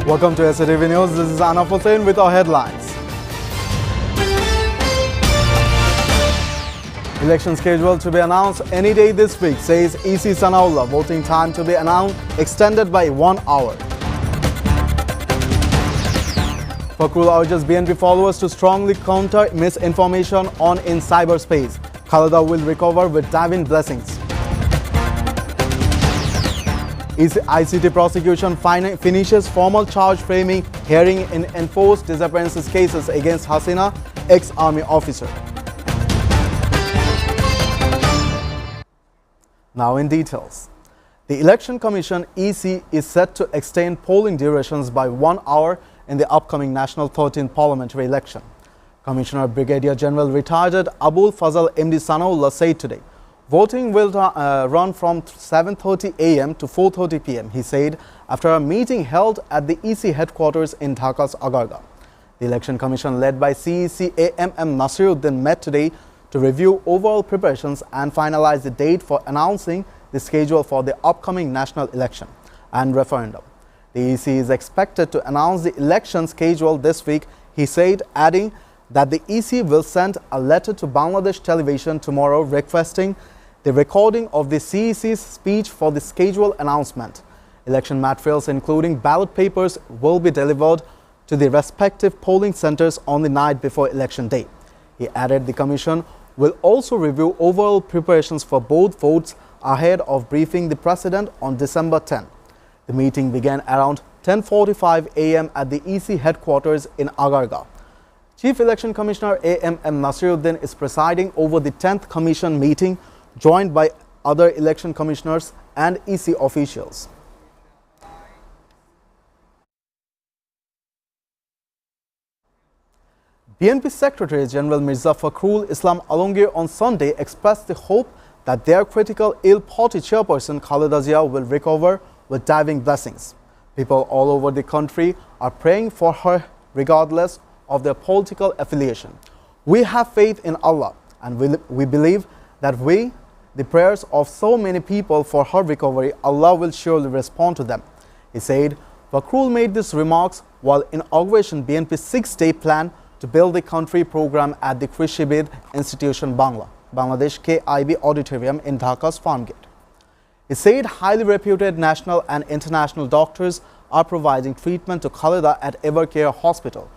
Welcome to SATV News. This is Anna Hussain with our headlines. Election schedule to be announced any day this week, says EC Sanaullah. Voting time to be announced extended by 1 hour. Fakhrul urges BNP followers to strongly counter misinformation in cyberspace. Khaleda will recover with divine blessings. ICT prosecution finishes formal charge framing hearing in enforced disappearances cases against Hasina, ex-army officer. Now in details. The Election Commission EC is set to extend polling durations by 1 hour in the upcoming National 13th Parliamentary election. Commissioner Brigadier General retired Abul Fazal MD Sanaullah said today, voting will run from 7:30 a.m. to 4:30 p.m., he said, after a meeting held at the EC headquarters in Dhaka's Agarga. The Election Commission, led by CEC AMM Nasiruddin, met today to review overall preparations and finalize the date for announcing the schedule for the upcoming national election and referendum. The EC is expected to announce the election schedule this week, he said, adding that the EC will send a letter to Bangladesh Television tomorrow requesting the recording of the CEC's speech for the schedule announcement. Election materials, including ballot papers, will be delivered to the respective polling centers on the night before election day. He added the Commission will also review overall preparations for both votes ahead of briefing the President on December 10. The meeting began around 10:45 a.m. at the EC headquarters in Agarga. Chief Election Commissioner AMM Nasiruddin is presiding over the 10th Commission meeting, joined by other election commissioners and EC officials. BNP Secretary General Mirza Fakhrul Islam Alamgir on Sunday expressed the hope that their critical ill party chairperson Khaleda Zia will recover with divine blessings. People all over the country are praying for her regardless of their political affiliation. We have faith in Allah and we believe that the prayers of so many people for her recovery, Allah will surely respond to them, he said. Fakhrul made these remarks while inauguration BNP's 6-day plan to build the country program at the Krishibid Institution Bangladesh KIB Auditorium in Dhaka's Farmgate. He said highly reputed national and international doctors are providing treatment to Khaleda at Evercare Hospital.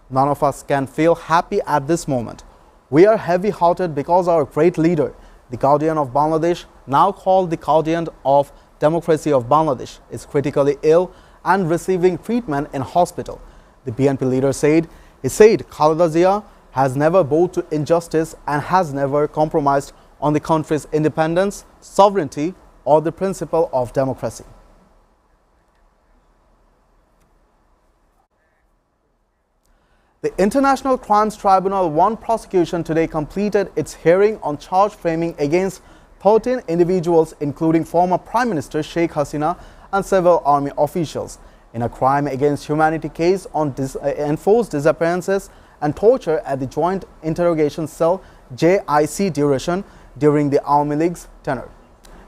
None of us can feel happy at this moment. We are heavy-hearted because our great leader, the guardian of Bangladesh, now called the guardian of democracy of Bangladesh, is critically ill and receiving treatment in hospital. The BNP leader said, Khaleda Zia has never bowed to injustice and has never compromised on the country's independence, sovereignty, or the principle of democracy. The International Crimes Tribunal 1 prosecution today completed its hearing on charge framing against 13 individuals, including former Prime Minister Sheikh Hasina and several army officials, in a crime against humanity case on enforced disappearances and torture at the Joint Interrogation Cell JIC during the Army League's tenure.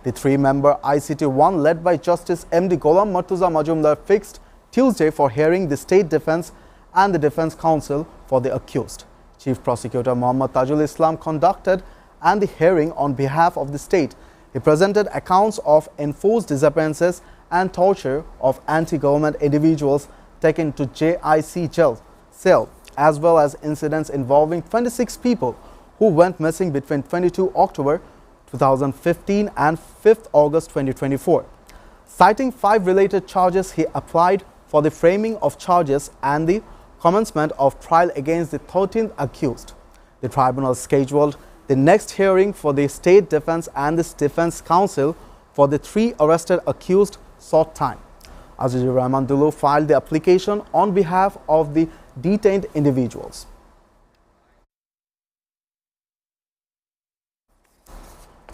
The 3-member ICT-1, led by Justice MD Gholam Murtuza Majumdar, fixed Tuesday for hearing the State Defense and the Defense Counsel for the accused. Chief Prosecutor Muhammad Tajul Islam conducted the hearing on behalf of the state. He presented accounts of enforced disappearances and torture of anti-government individuals taken to JIC cell, as well as incidents involving 26 people who went missing between 22 October 2015 and 5th August 2024. Citing 5 related charges, he applied for the framing of charges and the commencement of trial against the 13th accused. The tribunal scheduled the next hearing for the State Defense and the Defense Counsel for the 3 arrested accused sought time. Azizur Rahman Dulu filed the application on behalf of the detained individuals.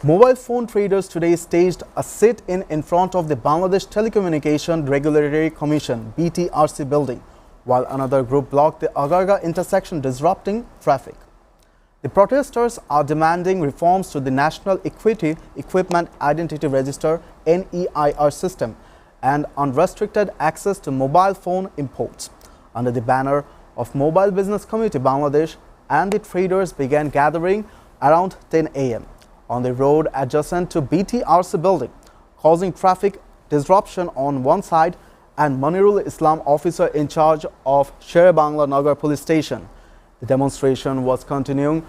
Mobile phone traders today staged a sit-in in front of the Bangladesh Telecommunication Regulatory Commission BTRC building, while another group blocked the Agarga intersection, disrupting traffic. The protesters are demanding reforms to the National Equipment Identity Register (NEIR) system and unrestricted access to mobile phone imports. Under the banner of Mobile Business Community Bangladesh, and the traders began gathering around 10 a.m. on the road adjacent to BTRC building, causing traffic disruption on one side and Manirul Islam, officer in charge of Sher-Bangla Nagar police station. The demonstration was continuing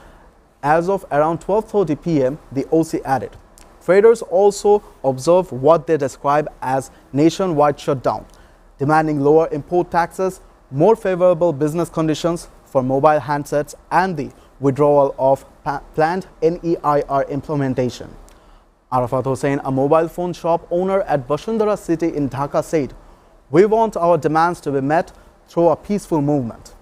as of around 12:30 p.m., the OC added. Traders also observed what they describe as nationwide shutdown, demanding lower import taxes, more favorable business conditions for mobile handsets, and the withdrawal of planned NEIR implementation. Arafat Hussain, a mobile phone shop owner at Bashundara City in Dhaka, said, "We want our demands to be met through a peaceful movement."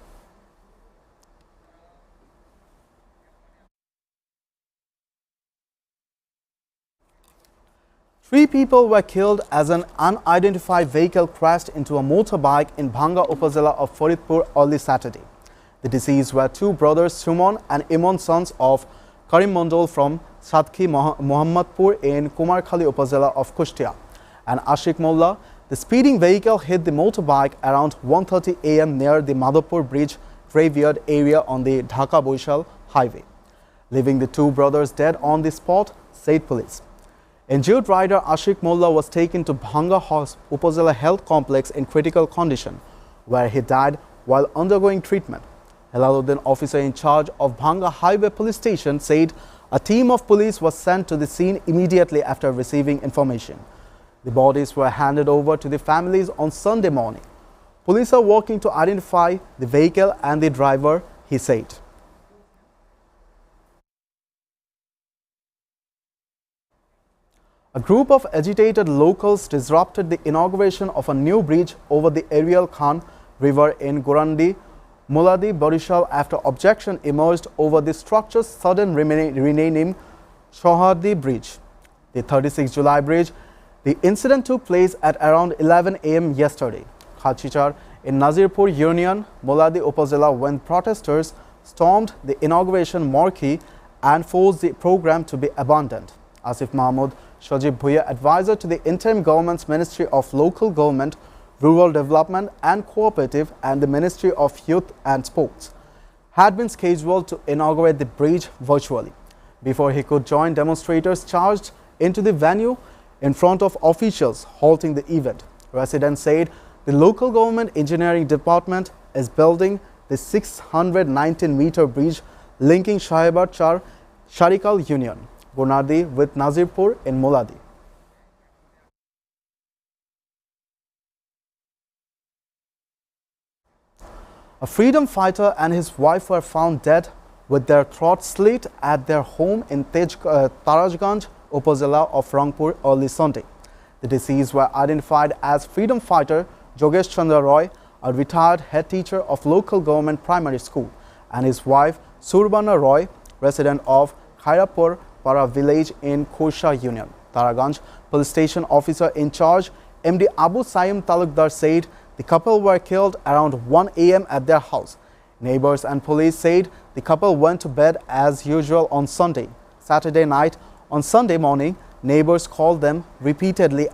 Three people were killed as an unidentified vehicle crashed into a motorbike in Bhanga Upazila of Faridpur early Saturday. The deceased were two brothers, Sumon and Imon, sons of Karim Mondol from Sadki Mohammadpur in Kumarkhali Upazila of Kushtia, and Ashik Molla. The speeding vehicle hit the motorbike around 1:30 a.m. near the Madhopur Bridge graveyard area on the Dhaka-Boishal highway, leaving the two brothers dead on the spot, said police. Injured rider Ashik Molla was taken to Bhanga Upazila Health Complex in critical condition, where he died while undergoing treatment. Hilaluddin, officer in charge of Bhanga Highway Police Station, said a team of police was sent to the scene immediately after receiving information. The bodies were handed over to the families on Sunday morning. Police are working to identify the vehicle and the driver, he said. A group of agitated locals disrupted the inauguration of a new bridge over the Ariel Khan River in Gorandi, Muladi, Barishal after objection emerged over the structure's sudden renaming Shohadi Bridge, the 36 July bridge. The incident took place at around 11 a.m. yesterday. Khachichar in Nazirpur Union, Muladi Upazila, when protesters stormed the inauguration marquee and forced the program to be abandoned. Asif Mahmood Shajib Bhuya, advisor to the interim government's Ministry of Local Government, Rural Development and Cooperative and the Ministry of Youth and Sports, had been scheduled to inaugurate the bridge virtually. Before he could join, demonstrators charged into the venue in front of officials, halting the event. Residents said the local government engineering department is building the 619-meter bridge linking Shahebad Char Sharikal Union, Gonadi with Nazirpur in Muladi. A freedom fighter and his wife were found dead with their throats slit at their home in Tarajganj, Upazila of Rangpur early Sunday. The deceased were identified as freedom fighter Jogesh Chandra Roy, a retired head teacher of local government primary school, and his wife Surbana Roy, resident of Khairapur Para village in Khosha Union. Taraganj police station officer in charge, MD Abu Saim Talukdar, said the couple were killed around 1 a.m. at their house. Neighbors and police said the couple went to bed as usual on Saturday night. On Sunday morning, neighbors called them repeatedly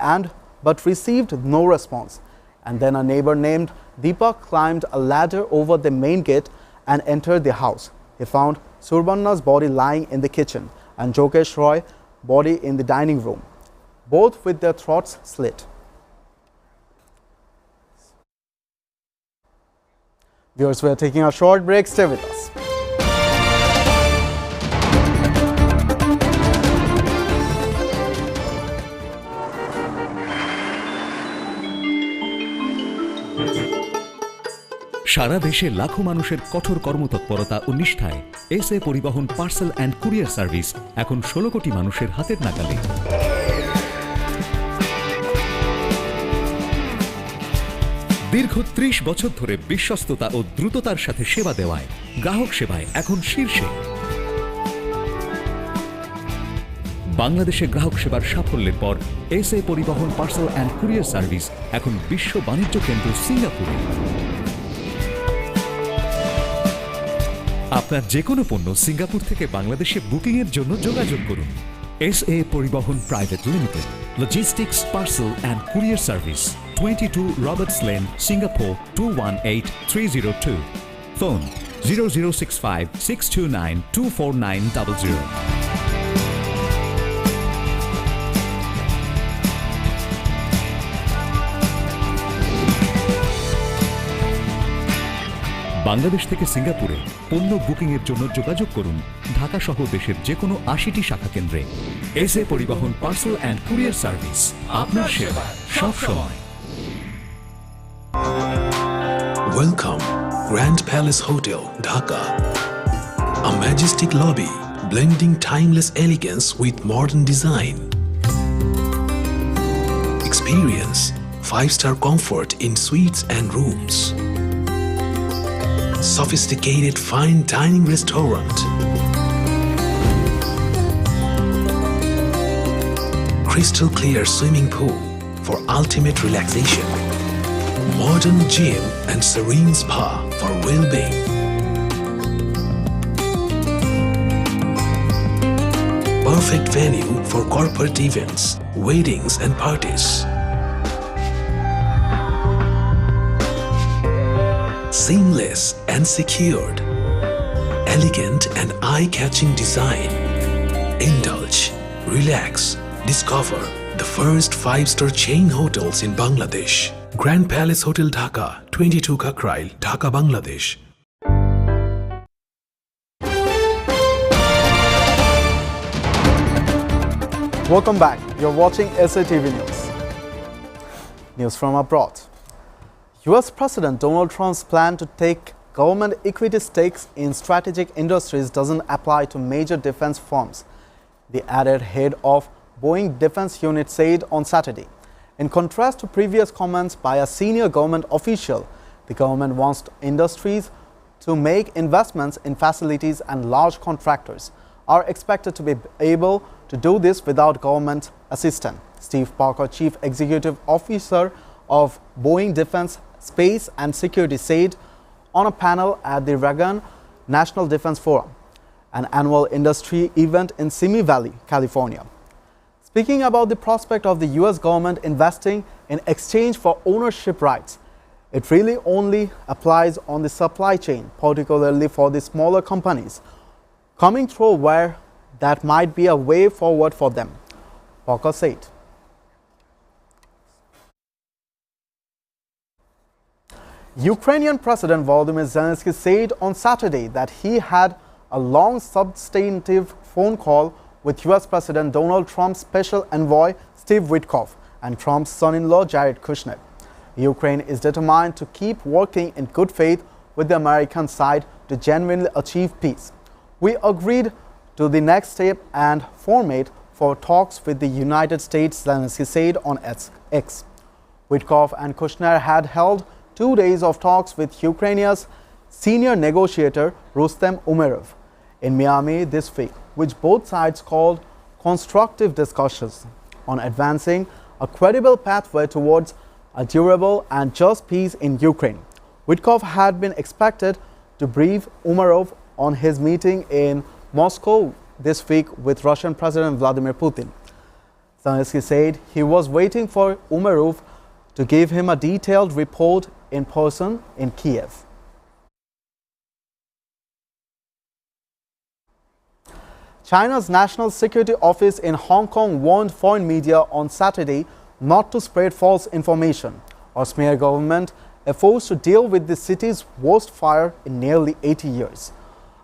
but received no response. And then a neighbor named Deepak climbed a ladder over the main gate and entered the house. He found Surbanna's body lying in the kitchen and Jogesh Roy body in the dining room, both with their throats slit. Viewers, we are taking a short break. Stay with us. সারা দেশে লাখো মানুষের কঠোর কর্মতৎপরতা ও নিষ্ঠায় SA পরিবহন parcel and courier service এখন 16 কোটি মানুষের হাতের নাগালে। দীর্ঘ 30 বছর ধরে বিশ্বস্ততা ও দ্রুততার সাথে সেবা দেওয়ায় গ্রাহক সেবায় এখন শীর্ষে। বাংলাদেশে গ্রাহক সেবার সাফল্যের পর এসএ পরিবহন পার্সেল অ্যান্ড কুরিয়ার সার্ভিস এখন বিশ্ব বাণিজ্য কেন্দ্র সিঙ্গাপুরে। আপনার যে কোনো পণ্য সিঙ্গাপুর থেকে বাংলাদেশে বুকিংয়ের জন্য যোগাযোগ করুন SA Poribohon Private Limited, Logistics, Parcel and Courier Service, 22 Roberts Lane, Singapore 218302. Phone 0065 629 24900. Bangladesh থেকে সিঙ্গাপুরে পণ্য বুকিং এর জন্য যোগাযোগ করুন ঢাকা সহ দেশের যে কোনো ৮০টি শাখা কেন্দ্রে। এসএ পরিবহন পার্সেল অ্যান্ড কুরিয়ার সার্ভিস, আপনার সেবা সব সময়। Welcome, Grand Palace Hotel, Dhaka. A majestic lobby blending timeless elegance with modern design. Experience 5-star comfort in suites and rooms. Sophisticated fine dining restaurant. Crystal clear swimming pool for ultimate relaxation. Modern gym and serene spa for well-being. Perfect venue for corporate events, weddings and parties. Seamless and secured. Elegant and eye-catching design. Indulge, relax, discover the first 5-star chain hotels in Bangladesh. Grand Palace Hotel Dhaka, 22 Kakrail, Dhaka, Bangladesh. Welcome back. You're watching SATV News. News from abroad. US President Donald Trump's plan to take government equity stakes in strategic industries doesn't apply to major defense firms, the added head of Boeing Defense Unit said on Saturday. In contrast to previous comments by a senior government official, the government wants industries to make investments in facilities, and large contractors are expected to be able to do this without government assistance. Steve Parker, Chief Executive Officer of Boeing Defense, Space and Security, said on a panel at the Reagan National Defense Forum, an annual industry event in Simi Valley, California. Speaking about the prospect of the US government investing in exchange for ownership rights, it really only applies on the supply chain, particularly for the smaller companies coming through where that might be a way forward for them, Parker said. Ukrainian President Volodymyr Zelensky said on Saturday that he had a long substantive phone call with US President Donald Trump's special envoy Steve Witkoff and Trump's son-in-law Jared Kushner. Ukraine is determined to keep working in good faith with the American side to genuinely achieve peace. We agreed to the next step and format for talks with the United States, Zelensky said on X. Witkoff and Kushner had held 2 days of talks with Ukraine's senior negotiator Rustem Umerov in Miami this week, which both sides called constructive discussions on advancing a credible pathway towards a durable and just peace in Ukraine. Witkoff had been expected to brief Umerov on his meeting in Moscow this week with Russian President Vladimir Putin. Zelensky said he was waiting for Umerov to give him a detailed report in person in Kiev. China's National Security Office in Hong Kong warned foreign media on Saturday not to spread false information or smear government efforts to deal with the city's worst fire in nearly 80 years.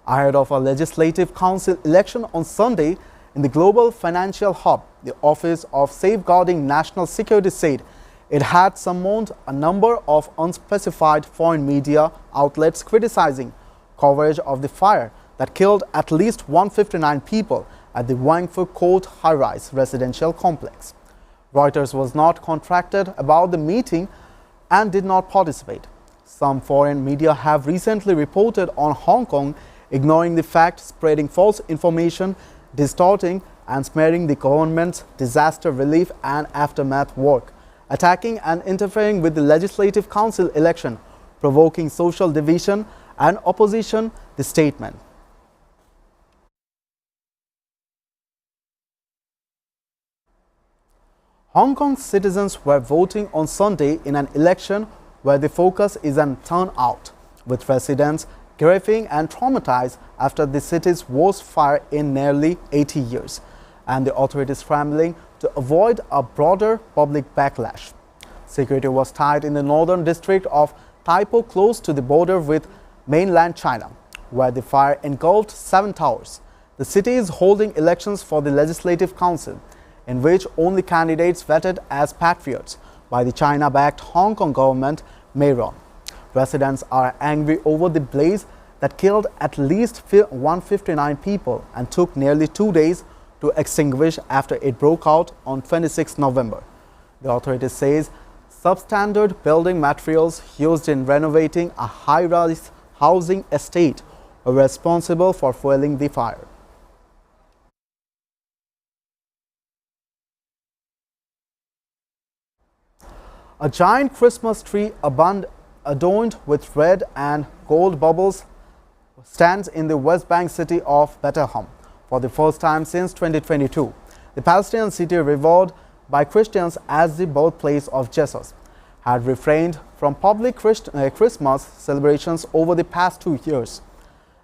Ahead of a legislative council election on Sunday in the global financial hub, the Office of Safeguarding National Security said it had summoned a number of unspecified foreign media outlets criticizing coverage of the fire that killed at least 159 people at the Wangfu Court high-rise residential complex. Reuters was not contracted about the meeting and did not participate. Some foreign media have recently reported on Hong Kong ignoring the fact, spreading false information, distorting and smearing the government's disaster relief and aftermath work, attacking and interfering with the Legislative Council election, provoking social division and opposition, the statement Hong Kong citizens were voting on Sunday in an election where the focus is on turnout, with residents grieving and traumatized after the city's worst fire in nearly 80 years, and the authorities scrambling to avoid a broader public backlash. Security was tight in the northern district of Tai Po, close to the border with mainland China, where the fire engulfed 7 towers. The city is holding elections for the Legislative Council, in which only candidates vetted as patriots by the China-backed Hong Kong government may run. Residents are angry over the blaze that killed at least 159 people and took nearly 2 days to extinguish after it broke out on 26 November. The authorities says substandard building materials used in renovating a high-rise housing estate were responsible for fueling the fire. A giant Christmas tree adorned with red and gold bubbles stands in the West Bank city of Bethlehem for the first time since 2022. The Palestinian city, revered by Christians as the birthplace of Jesus, had refrained from public Christmas celebrations over the past 2 years,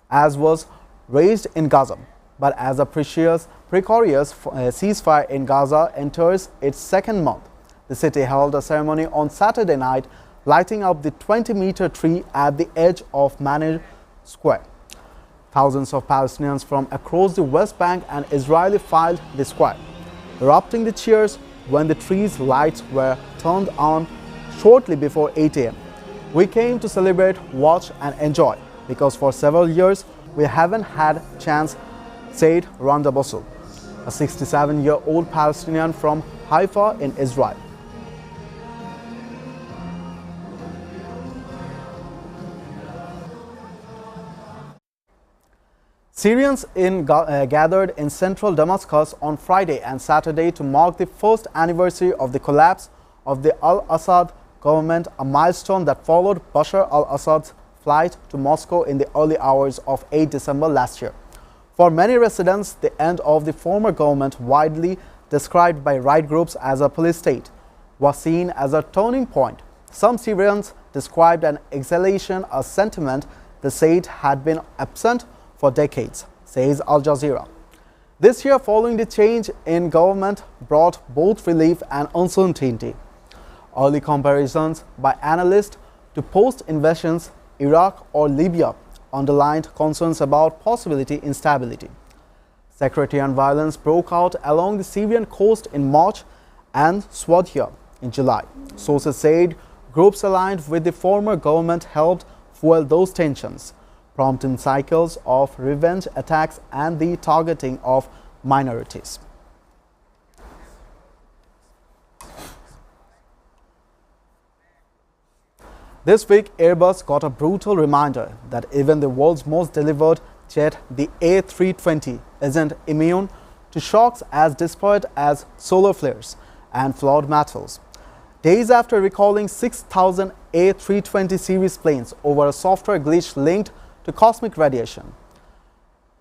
as was raised in Gaza. But as a precarious ceasefire in Gaza enters its second month, the city held a ceremony on Saturday night, lighting up the 20-meter tree at the edge of Manor Square. Thousands of Palestinians from across the West Bank and Israel filed the square, erupting the cheers when the tree's lights were turned on shortly before 8 a.m. "We came to celebrate, watch and enjoy, because for several years we haven't had a chance," said Randa Basul, a 67-year-old Palestinian from Haifa in Israel. Syrians gathered in central Damascus on Friday and Saturday to mark the first anniversary of the collapse of the al-Assad government, a milestone that followed Bashar al-Assad's flight to Moscow in the early hours of 8 December last year. For many residents, the end of the former government, widely described by right groups as a police state, was seen as a turning point. Some Syrians described an exhalation, a sentiment they said had been absent for decades, says Al Jazeera. This year, following the change in government, brought both relief and uncertainty. Early comparisons by analysts to post-invasions Iraq or Libya underlined concerns about possibility instability. Sectarian violence broke out along the Syrian coast in March and Swadia in July. Sources said groups aligned with the former government helped fuel those tensions, prompting cycles of revenge attacks and the targeting of minorities. This week, Airbus got a brutal reminder that even the world's most delivered jet, the A320, isn't immune to shocks as disparate as solar flares and flawed metals. Days after recalling 6,000 A320 series planes over a software glitch linked to cosmic radiation,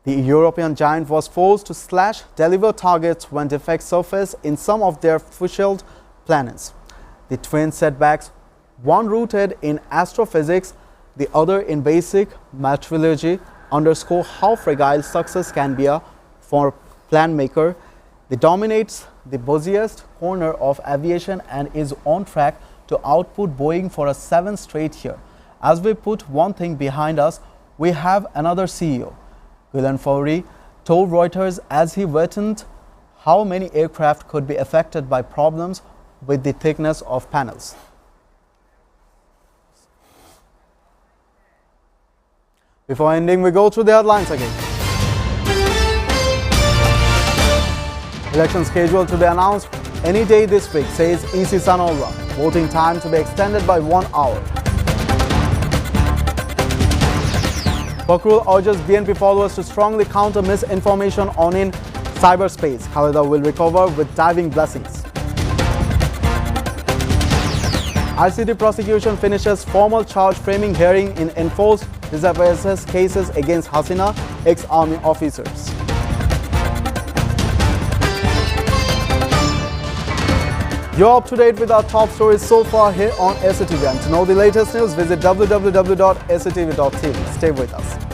the European giant was forced to slash deliver targets when defects surfaced in some of their fuseled planets. The twin setbacks, one rooted in astrophysics, the other in basic meteorology, underscore how fragile success can be for plan maker. It dominates the busiest corner of aviation and is on track to output Boeing for a 7th straight year. As we put one thing behind us, we have another CEO. Gulen Faury told Reuters as he witnessed how many aircraft could be affected by problems with the thickness of panels. Before ending, we go through the headlines again. Election scheduled to be announced any day this week, says EC Sanolra. Voting time to be extended by 1 hour. Bakrul urges BNP followers to strongly counter misinformation on in cyberspace. Khalida will recover with diving blessings. ICT prosecution finishes formal charge framing hearing in enforced disappearances cases against Hasina, ex-army officers. You're up to date with our top stories so far here on SATV, and to know the latest news, visit www.satv.tv. Stay with us.